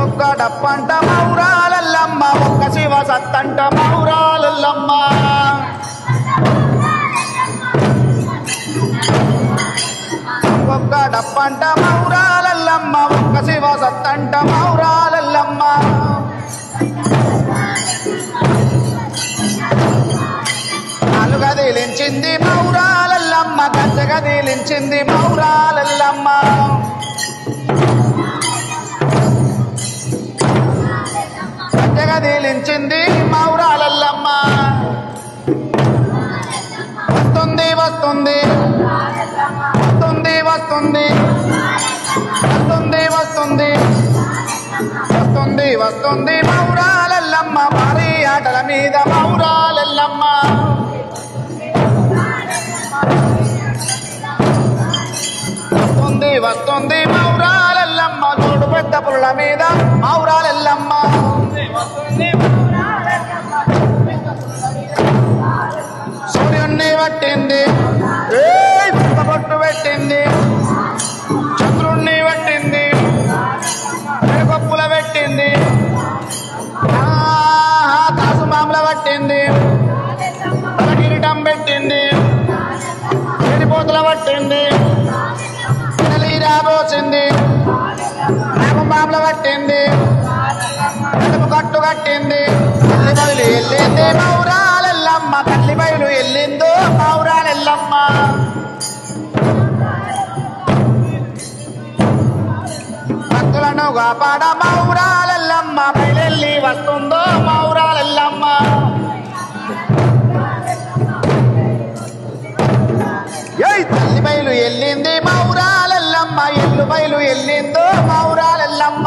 ఒక్క డప్పంట మౌరాలెల్లమ్మ, ఒక్క శివ సత్తంట మౌరాలెల్లమ్మ. ఒక్క డప్పంట మౌరాలెల్లమ్మ, ఒక్క శివ సత్తంట మౌరాలెల్లమ్మ. కదిలించింది మౌరాలెల్లమ్మ, గజ్జ కదిలించింది మౌరాలెల్లమ్మ. గజ్జ కదిలించింది మౌరాలెల్లమ్మ. వస్తుంది వస్తుంది వస్తుంది వస్తుంది వస్తుంది వస్తుంది వస్తుంది వస్తుంది మౌరాలెల్లమ్మ, భారీ ఆటల మీద మౌరాలెల్లమ్మ. వస్తుంది వస్తుంది మౌరాలెల్లమ్మ, తోడు పెద్ద పుల్ల మీద మౌరాలెల్లమ్మ. సూర్యుణ్ణి పట్టింది, బొట్టు పెట్టింది, చంద్రుణ్ణి పట్టింది, కొప్పుల పెట్టింది, తాసుమాముల పట్టింది, కిరీటం పెట్టింది, చెడిపోతుల పట్టింది, పోసింది, మామల పట్టింది, కడుపు కట్టు కట్టింది. కల్లి బయలు వెళ్ళింది మౌరాలెల్లమ్మ, కల్లి బయలు వెళ్ళిందో మౌరాలెల్లమ్మ. భక్తులను కాపాడ మౌరాలెల్లమ్మ, బయలెళ్ళి వస్తుందో మౌరాలెల్లమ్మ. తల్లి బయలు వెళ్ళింది మౌరాలెల్లమ్మ, ఎల్లు బయలు వెళ్ళిందో మౌరాలెల్లమ్మ.